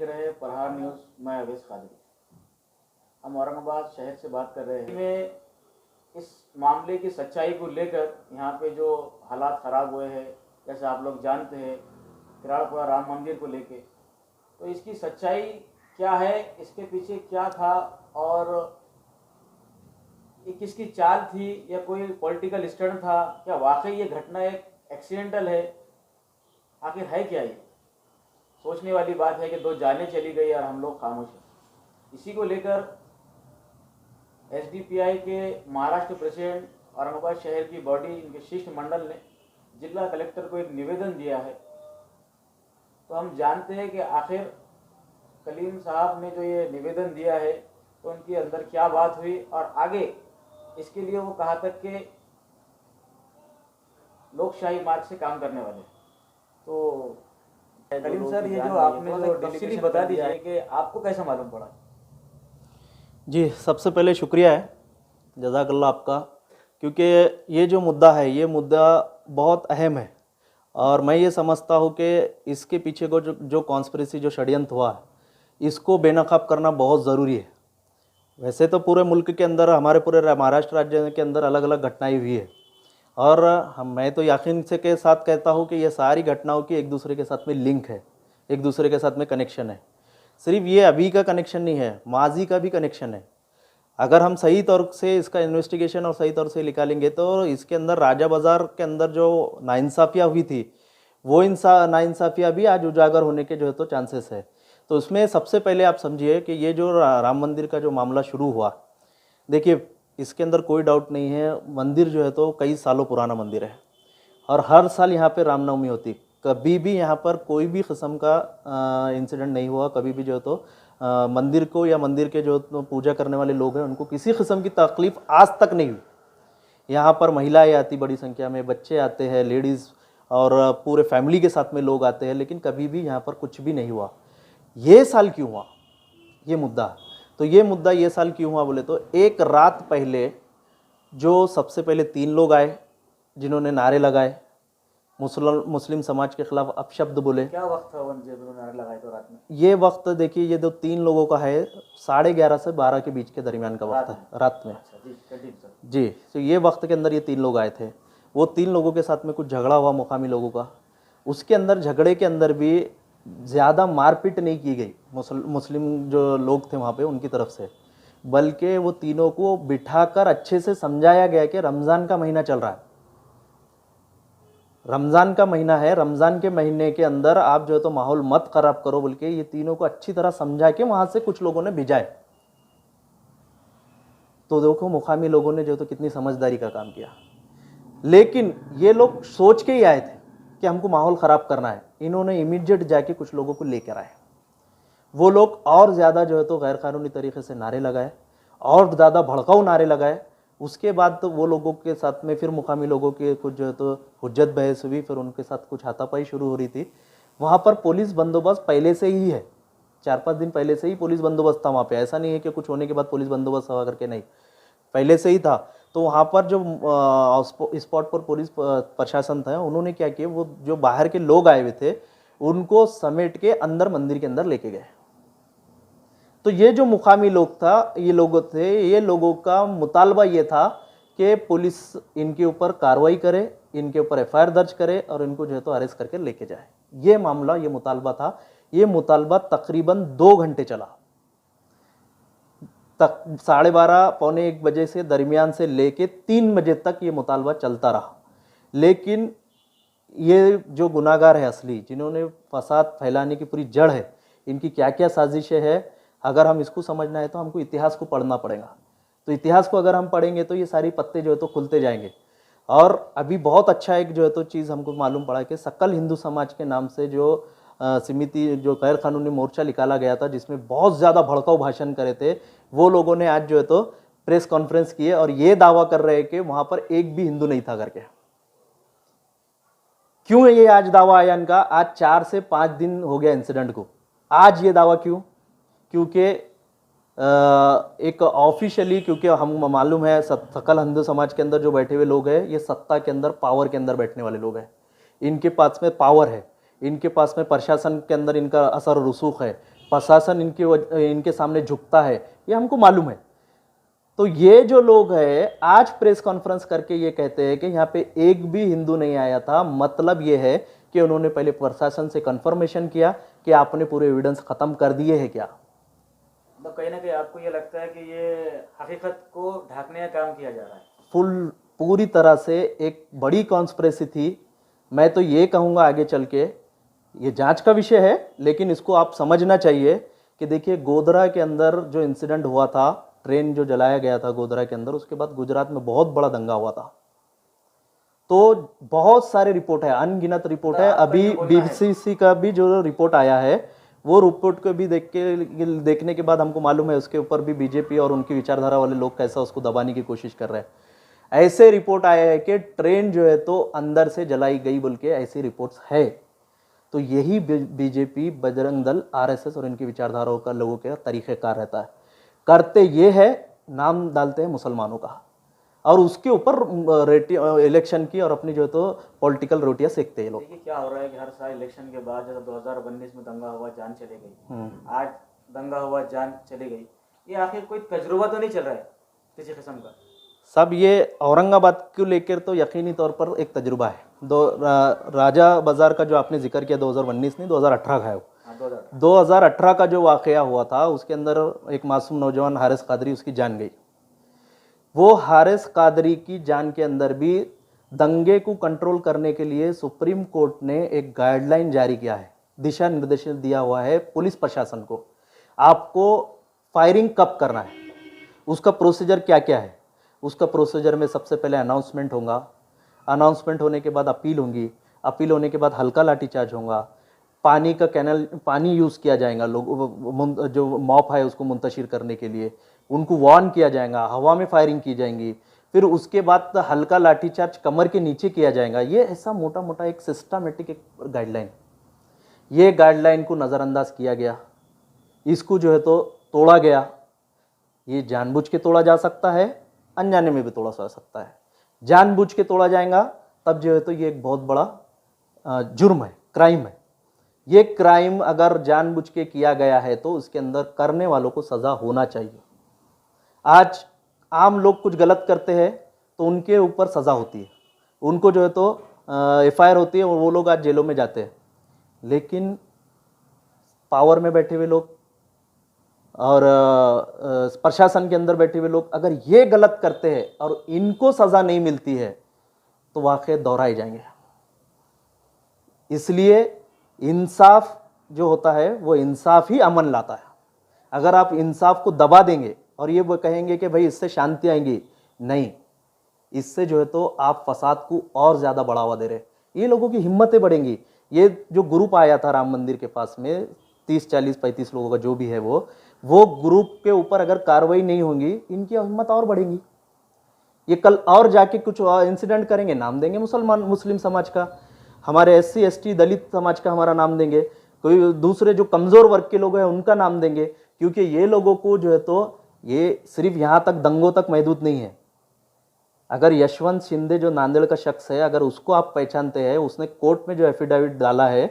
देख रहे हैं प्रहार न्यूज़। मैं अवेश कादरी। हम औरंगाबाद शहर से बात कर रहे हैं। में इस मामले की सच्चाई को लेकर यहाँ पे जो हालात ख़राब हुए हैं, जैसे आप लोग जानते हैं किराड़पुरा राम मंदिर को लेके, तो इसकी सच्चाई क्या है, इसके पीछे क्या था और ये किसकी चाल थी या कोई पॉलिटिकल स्टंट था, क्या वाकई ये घटना एक एक्सीडेंटल है, आखिर है क्या ये? सोचने वाली बात है कि 2 जानें चली गई और हम लोग खामोश हैं। इसी को लेकर एसडीपीआई के महाराष्ट्र प्रेसिडेंट औरंगाबाद शहर की बॉडी, इनके शिष्टमंडल ने जिला कलेक्टर को एक निवेदन दिया है। तो हम जानते हैं कि आखिर कलीम साहब ने जो ये निवेदन दिया है तो उनके अंदर क्या बात हुई और आगे इसके लिए वो कहा तक कि लोकशाही मार्ग से काम करने वाले। तो कलीम सर, ये जो आपने जो तफसीली बता दिया है कि आपको कैसा मालूम पड़ा? जी, सबसे पहले शुक्रिया है, जज़ाकल्लाह आपका, क्योंकि ये जो मुद्दा है ये मुद्दा बहुत अहम है और मैं ये समझता हूँ कि इसके पीछे को जो कॉन्स्पिरेसी, जो षड्यंत्र हुआ है, इसको बेनकाब करना बहुत ज़रूरी है। वैसे तो पूरे मुल्क के अंदर, हमारे पूरे महाराष्ट्र राज्य के अंदर अलग अलग घटनाएं हुई है और मैं तो यकीन से के साथ कहता हूँ कि ये सारी घटनाओं की एक दूसरे के साथ में लिंक है, एक दूसरे के साथ में कनेक्शन है। सिर्फ ये अभी का कनेक्शन नहीं है, माजी का भी कनेक्शन है। अगर हम सही तौर से इसका इन्वेस्टिगेशन और सही तौर से निकालेंगे तो इसके अंदर राजा बाज़ार के अंदर जो नाइंसाफ़ियाँ हुई थी, वो नाइंसाफ़ियाँ भी आज उजागर होने के जो है तो चांसेस है। तो उसमें सबसे पहले आप समझिए कि ये जो राम मंदिर का जो मामला शुरू हुआ, देखिए इसके अंदर कोई डाउट नहीं है, मंदिर जो है तो कई सालों पुराना मंदिर है और हर साल यहाँ पे रामनवमी होती। कभी भी यहाँ पर कोई भी किस्म का इंसिडेंट नहीं हुआ, कभी भी जो है तो मंदिर को या मंदिर के जो तो पूजा करने वाले लोग हैं उनको किसी किस्म की तकलीफ़ आज तक नहीं हुई। यहाँ पर महिलाएं आती बड़ी संख्या में, बच्चे आते हैं, लेडीज़ और पूरे फैमिली के साथ में लोग आते हैं, लेकिन कभी भी यहाँ पर कुछ भी नहीं हुआ। ये साल क्यों हुआ, ये मुद्दा। तो ये मुद्दा ये साल क्यों हुआ बोले तो एक रात पहले जो सबसे पहले 3 लोग आए जिन्होंने नारे लगाए, मुस्लिम समाज के खिलाफ अपशब्द बोले। क्या वक्त था जब उन्होंने नारे लगाए? तो रात में ये वक्त देखिए, ये जो 3 लोगों का है 11:30 से 12 के बीच के दरमियान का वक्त है, रात में। अच्छा जी, कंटिन्यू सर। जी, तो ये वक्त के अंदर ये 3 लोग आए थे। वो 3 लोगों के साथ में कुछ झगड़ा हुआ मुकामी लोगों का। उसके अंदर झगड़े के अंदर भी ज़्यादा मारपीट नहीं की गई मुस्लिम जो लोग थे वहाँ पे उनकी तरफ से, बल्कि वो तीनों को बिठाकर अच्छे से समझाया गया कि रमज़ान का महीना चल रहा है, रमज़ान का महीना है, रमज़ान के महीने के अंदर आप जो है तो माहौल मत ख़राब करो, बल्कि ये तीनों को अच्छी तरह समझा के वहाँ से कुछ लोगों ने भिजाए। तो देखो मुकामी लोगों ने जो तो कितनी समझदारी का काम किया। लेकिन ये लोग सोच के ही आए थे कि हमको माहौल ख़राब करना है। इन्होंने इमीडिएट जाके कुछ लोगों को लेकर आए। वो लोग और ज़्यादा जो है तो गैर कानूनी तरीके से नारे लगाए और ज़्यादा भड़काऊ नारे लगाए। उसके बाद तो वो लोगों के साथ में फिर मुकामी लोगों के कुछ जो है तो हुज्जत बहस हुई, फिर उनके साथ कुछ हाथापाई शुरू हो रही थी। वहाँ पर पुलिस बंदोबस्त पहले से ही है, 4-5 दिन पहले से ही पुलिस बंदोबस्त था वहाँ पे। ऐसा नहीं है कि कुछ होने के बाद पुलिस बंदोबस्त हुआ करके, नहीं, पहले से ही था। तो वहाँ पर जो स्पॉट पर पुलिस प्रशासन था, उन्होंने क्या किया, वो जो बाहर के लोग आए हुए थे उनको समेट के अंदर मंदिर के अंदर लेके गए। तो ये जो मुकामी लोग था, ये लोग थे, ये लोगों का मुतालबा ये था कि पुलिस इनके ऊपर कार्रवाई करे, इनके ऊपर एफआईआर दर्ज करे और इनको जो है तो अरेस्ट करके लेके जाए। ये मामला, ये मुतालबा था। ये मुतालबा तकरीबन 2 घंटे चला, तक 12:30 पौने 1 बजे से दरमियान से लेके 3 बजे तक ये मुतालबा चलता रहा। लेकिन ये जो गुनाहगार है असली, जिन्होंने फसाद फैलाने की पूरी जड़ है, इनकी क्या क्या साजिशें हैं, अगर हम इसको समझना है तो हमको इतिहास को पढ़ना पड़ेगा। तो इतिहास को अगर हम पढ़ेंगे तो ये सारी पत्ते जो है तो खुलते जाएंगे। और अभी बहुत अच्छा एक जो है तो चीज़ हमको मालूम पड़ा कि सकल हिंदू समाज के नाम से जो समिति, जो गैर कानूनी मोर्चा निकाला गया था, जिसमें बहुत ज़्यादा भड़काऊ भाषण करे थे, वो लोगों ने आज जो है तो प्रेस कॉन्फ्रेंस किए और ये दावा कर रहे हैं कि वहाँ पर एक भी हिंदू नहीं था करके। क्यों है ये आज दावा आया इनका? आज 4 से 5 दिन हो गया इंसिडेंट को। आज ये दावा क्यों? क्योंकि एक ऑफिशियली, क्योंकि हम मालूम है सकल हिंदू समाज के अंदर जो बैठे हुए लोग हैं, ये सत्ता के अंदर, पावर के अंदर बैठने वाले लोग हैं। इनके पास में पावर है, इनके पास में प्रशासन के अंदर इनका असर रसूख है। प्रशासन इनके सामने झुकता है, ये हमको मालूम है। तो ये जो लोग हैं आज प्रेस कॉन्फ्रेंस करके ये कहते हैं कि यहाँ पे एक भी हिंदू नहीं आया था, मतलब ये है कि उन्होंने पहले प्रशासन से कंफर्मेशन किया कि आपने पूरे एविडेंस खत्म कर दिए हैं क्या। मतलब कहीं ना कहीं आपको ये लगता है कि ये हकीकत को ढांकने का काम किया जा रहा है? पूरी तरह से एक बड़ी कॉन्स्पिरेसी थी। मैं तो ये कहूँगा आगे चल के, ये जांच का विषय है, लेकिन इसको आप समझना चाहिए कि देखिए गोधरा के अंदर जो इंसिडेंट हुआ था, ट्रेन जो जलाया गया था गोधरा के अंदर, उसके बाद गुजरात में बहुत बड़ा दंगा हुआ था। तो बहुत सारे रिपोर्ट है, अनगिनत रिपोर्ट है। अभी बीबीसी का भी जो रिपोर्ट आया है, वो रिपोर्ट को भी देखने के बाद हमको मालूम है उसके ऊपर भी बीजेपी और उनकी विचारधारा वाले लोग कैसा उसको दबाने की कोशिश कर रहे हैं। ऐसे रिपोर्ट आया है कि ट्रेन जो है तो अंदर से जलाई गई बोल के ऐसी रिपोर्ट्स है। तो यही बीजेपी, बजरंग दल, आरएसएस और इनकी विचारधाराओं का लोगों का तरीक़ेकार रहता है। करते ये है, नाम डालते हैं मुसलमानों का और उसके ऊपर इलेक्शन की और अपनी जो है तो पॉलिटिकल रोटियां सेकते हैं लोग। देखिए क्या हो रहा है कि हर साल इलेक्शन के बाद जैसे 2019 में दंगा हुआ, जान चली गई, आज दंगा हुआ, जान चली गई, ये आखिर कोई तजुर्बा तो नहीं चल रहा है किसी किस्म का? सब ये औरंगाबाद को लेकर तो यकीनी तौर पर एक तजुर्बा है। राजा बाजार का जो आपने जिक्र किया 2019 नहीं 2018 का है वो। 2018 का जो वाकया हुआ था उसके अंदर एक मासूम नौजवान हारिस कादरी, उसकी जान गई। वो हारिस कादरी की जान के अंदर भी दंगे को कंट्रोल करने के लिए सुप्रीम कोर्ट ने एक गाइडलाइन जारी किया है, दिशा निर्देश दिया हुआ है पुलिस प्रशासन को, आपको फायरिंग कब करना है, उसका प्रोसीजर क्या क्या है। उसका प्रोसीजर में सबसे पहले अनाउंसमेंट होगा, अनाउंसमेंट होने के बाद अपील होंगी, अपील होने के बाद हल्का लाठीचार्ज होगा, पानी का कैनल, पानी यूज़ किया जाएगा, लोग जो मॉप है उसको मुंतशिर करने के लिए उनको वार्न किया जाएगा, हवा में फायरिंग की जाएंगी, फिर उसके बाद हल्का लाठीचार्ज कमर के नीचे किया जाएगा। ये ऐसा मोटा मोटा एक सिस्टमेटिक एक गाइडलाइन, ये गाइडलाइन को नज़रअंदाज किया गया, इसको जो है तो तोड़ा गया। ये जानबूझ के तोड़ा जा सकता है, अनजाने में भी तोड़ा जा सकता है। जानबूझ के तोड़ा जाएगा तब जो है तो ये एक बहुत बड़ा जुर्म है, क्राइम है। ये क्राइम अगर जानबूझ के किया गया है तो उसके अंदर करने वालों को सज़ा होना चाहिए। आज आम लोग कुछ गलत करते हैं तो उनके ऊपर सज़ा होती है, उनको जो है तो एफआईआर होती है और वो लोग आज जेलों में जाते हैं। लेकिन पावर में बैठे हुए लोग और प्रशासन के अंदर बैठे हुए लोग अगर ये गलत करते हैं और इनको सज़ा नहीं मिलती है तो वाक़ई दोहराए जाएंगे। इसलिए इंसाफ जो होता है वो इंसाफ ही अमन लाता है। अगर आप इंसाफ को दबा देंगे और ये वो कहेंगे कि भाई इससे शांति आएंगी, नहीं, इससे जो है तो आप फसाद को और ज़्यादा बढ़ावा दे रहे। ये लोगों की हिम्मतें बढ़ेंगी। ये जो ग्रुप आया था राम मंदिर के पास में 30, 40, 35 लोगों का जो भी है वो ग्रुप के ऊपर अगर कार्रवाई नहीं होगी, इनकी हिम्मत और बढ़ेगी। ये कल और जाके कुछ इंसिडेंट करेंगे, नाम देंगे मुस्लिम समाज का, हमारे SC ST दलित समाज का हमारा नाम देंगे, कोई दूसरे जो कमज़ोर वर्ग के लोग हैं उनका नाम देंगे, क्योंकि ये लोगों को जो है तो ये सिर्फ यहाँ तक दंगों तक महदूद नहीं है। अगर यशवंत शिंदे जो नांदेड़ का शख्स है, अगर उसको आप पहचानते हैं, उसने कोर्ट में जो एफिडेविट डाला है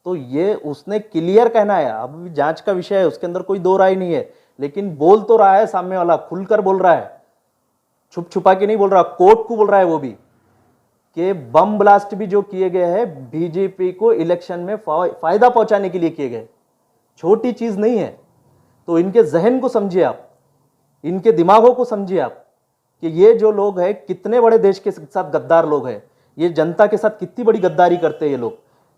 तो ये उसने क्लियर कहना है, अब भी जांच का विषय है, उसके अंदर कोई दो राय नहीं है, लेकिन बोल तो रहा है सामने वाला, खुलकर बोल रहा है, छुप छुपा के नहीं बोल रहा, कोर्ट को बोल रहा है वो भी, कि बम ब्लास्ट भी जो किए गए हैं बीजेपी को इलेक्शन में फायदा पहुंचाने के लिए किए गए, छोटी चीज नहीं है। तो इनके जहन को समझिए आप, इनके दिमागों को समझिए आप कि ये जो लोग हैं कितने बड़े देश के साथ गद्दार लोग हैं, ये जनता के साथ कितनी बड़ी गद्दारी करते हैं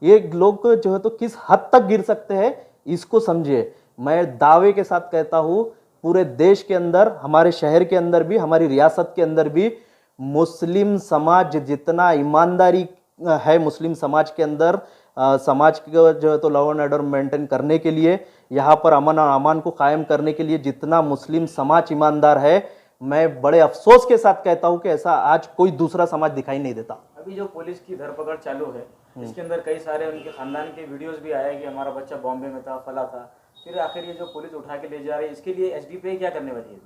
ये लोग जो है तो किस हद तक गिर सकते हैं, इसको समझिए। मैं दावे के साथ कहता हूं पूरे देश के अंदर, हमारे शहर के अंदर भी, हमारी रियासत के अंदर भी मुस्लिम समाज जितना ईमानदारी है, मुस्लिम समाज के अंदर समाज को जो है तो लॉ एंड ऑर्डर मेंटेन करने के लिए, यहाँ पर अमन और अमान को कायम करने के लिए जितना मुस्लिम समाज ईमानदार है, मैं बड़े अफसोस के साथ कहता हूं कि ऐसा आज कोई दूसरा समाज दिखाई नहीं देता। अभी जो पुलिस की धरपकड़ चालू है, इसके अंदर कई सारे उनके खानदान के वीडियोस भी आए कि हमारा बच्चा बॉम्बे में था, फला था, फिर आखिर ये जो पुलिस उठा के ले जा रही है, इसके लिए HDPI क्या करने वाली है?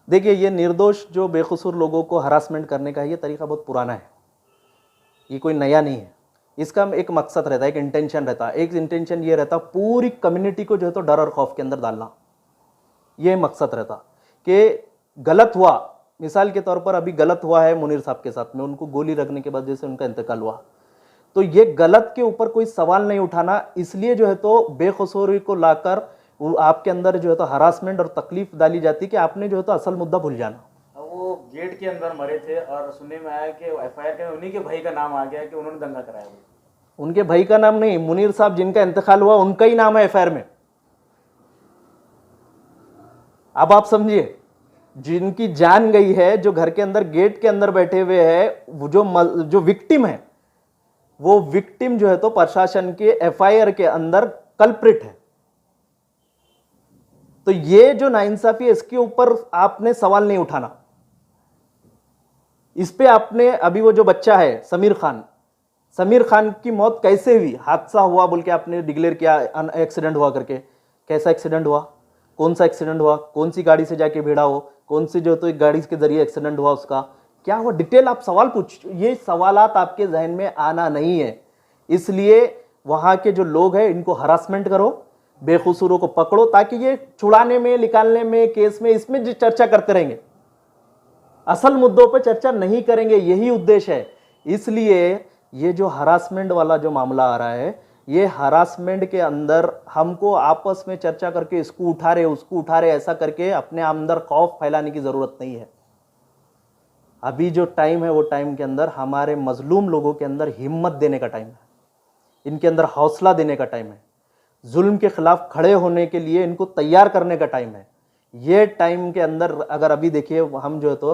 देखिए, ये निर्दोष जो बेकसूर लोगों को हरासमेंट करने का ये तरीका बहुत पुराना है, ये कोई नया नहीं है। इसका एक मकसद रहता है, एक इंटेंशन रहता है। एक इंटेंशन ये रहता पूरी कम्युनिटी को जो है तो डर और खौफ के अंदर डालना, ये मकसद रहता कि गलत हुआ, मिसाल के तौर पर अभी गलत हुआ है मुनीर साहब के साथ में, उनको गोली लगने के बाद जैसे उनका इंतकाल हुआ, तो ये गलत के ऊपर कोई सवाल नहीं उठाना, इसलिए जो है तो बेकसूरी को लाकर आपके अंदर जो है तो हरासमेंट और तकलीफ डाली जाती कि आपने जो है तो असल मुद्दा भूल जाना। वो गेट के अंदर मरे थे और सुनने में आया कि एफआईआर के उन्हीं के भाई का नाम आ गया कि उन्होंने दंगा कराया। उनके भाई का नाम नहीं, मुनीर साहब जिनका इंतकाल हुआ उनका ही नाम है एफआईआर में। अब आप समझिए, जिनकी जान गई है, जो घर के अंदर गेट के अंदर बैठे हुए हैं, वो जो विक्टिम है, वो विक्टिम जो है तो प्रशासन के एफआईआर के अंदर कल्प्रिट है। तो ये जो नाइंसाफी है, इसके ऊपर आपने सवाल नहीं उठाना। इस पे आपने अभी वो जो बच्चा है समीर खान की मौत कैसे हुई, हादसा हुआ बोल के आपने डिक्लेयर किया, एक्सीडेंट हुआ करके। कैसा एक्सीडेंट हुआ, कौन सा एक्सीडेंट हुआ, कौन सी गाड़ी से जाके भिड़ा हो, कौन सी जो तो एक गाड़ी के जरिए एक्सीडेंट हुआ, उसका क्या हुआ, डिटेल आप सवाल पूछ। ये सवालात आपके जहन में आना नहीं है, इसलिए वहां के जो लोग हैं इनको हरासमेंट करो, बेकसूरों को पकड़ो, ताकि ये छुड़ाने में, निकालने में, केस में, इसमें जो चर्चा करते रहेंगे, असल मुद्दों पर चर्चा नहीं करेंगे, यही उद्देश्य है। इसलिए ये जो हरासमेंट वाला जो मामला आ रहा है, ये हरासमेंट के अंदर हमको आपस में चर्चा करके इसको उठा रहे उसको उठा रहे ऐसा करके अपने अंदर खौफ फैलाने की जरूरत नहीं है। अभी जो टाइम है वो टाइम के अंदर हमारे मजलूम लोगों के अंदर हिम्मत देने का टाइम है, इनके अंदर हौसला देने का टाइम है, जुल्म के खिलाफ खड़े होने के लिए इनको तैयार करने का टाइम है। ये टाइम के अंदर अगर अभी देखिए, हम जो है तो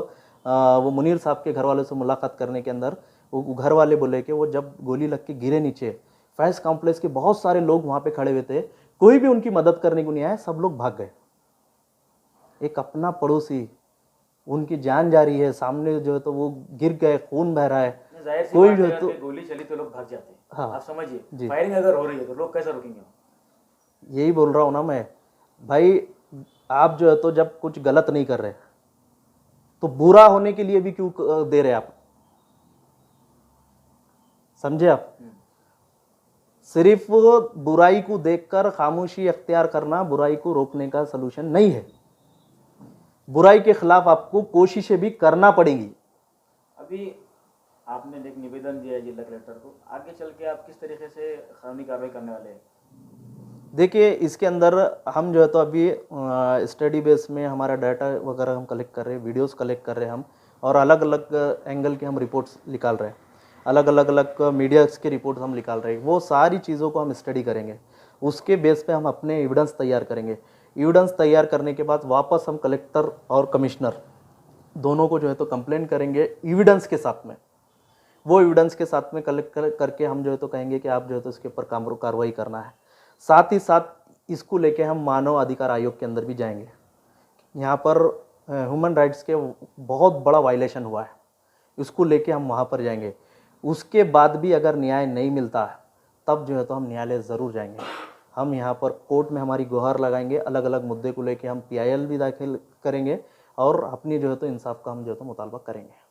वो मुनीर साहब के घर वालों से मुलाकात करने के अंदर वो घर वाले बोले कि वो जब गोली लग के गिरे नीचे, फैज कॉम्प्लेक्स के बहुत सारे लोग वहाँ पे खड़े हुए थे, कोई भी उनकी मदद करने को नहीं आया, सब लोग भाग गए। एक अपना पड़ोसी, उनकी जान जा रही है, सामने जो है तो वो गिर गए, खून बह रहा है, कोई जो है तो गोली चली तो लोग भाग जाते हैं। हाँ, आप समझिए, फायरिंग अगर हो रही है तो लोग कैसे रुकेंगे? यही बोल रहा हूँ ना मैं भाई, आप जो है तो जब कुछ गलत नहीं कर रहे तो बुरा होने के लिए भी क्यों दे रहे आप, समझे आप? सिर्फ बुराई को देखकर खामोशी अख्तियार करना बुराई को रोकने का सलूशन नहीं है। बुराई के खिलाफ आपको कोशिशें भी करना पड़ेंगी। अभी आपने एक निवेदन दिया है जिला कलेक्टर को, आगे चल के आप किस तरीके से कानूनी कार्रवाई करने वाले हैं? देखिए, इसके अंदर हम जो है तो अभी स्टडी बेस में हमारा डाटा वगैरह हम कलेक्ट कर रहे हैं, वीडियोस कलेक्ट कर रहे हैं हम, और अलग अलग एंगल के हम रिपोर्ट्स निकाल रहे हैं, अलग अलग मीडियाज़ के रिपोर्ट्स हम निकाल रहे हैं। वो सारी चीज़ों को हम स्टडी करेंगे, उसके बेस पे हम अपने एविडेंस तैयार करेंगे। एविडेंस तैयार करने के बाद वापस हम कलेक्टर और कमिश्नर दोनों को जो है तो कंप्लेन करेंगे एविडेंस के साथ में। वो एविडेंस के साथ में कलेक्ट करके हम जो है तो कहेंगे कि आप जो है तो इसके ऊपर कार्रवाई करना है। साथ ही साथ इसको लेके हम मानव अधिकार आयोग के अंदर भी जाएंगे। यहाँ पर ह्यूमन राइट्स के बहुत बड़ा वायलेशन हुआ है, इसको लेके हम वहाँ पर जाएंगे। उसके बाद भी अगर न्याय नहीं मिलता है तब जो है तो हम न्यायालय ज़रूर जाएंगे। हम यहाँ पर कोर्ट में हमारी गुहार लगाएंगे, अलग अलग मुद्दे को लेके हम PIL भी दाखिल करेंगे और अपनी जो है तो इंसाफ का हम जो है तो मुतालबा करेंगे।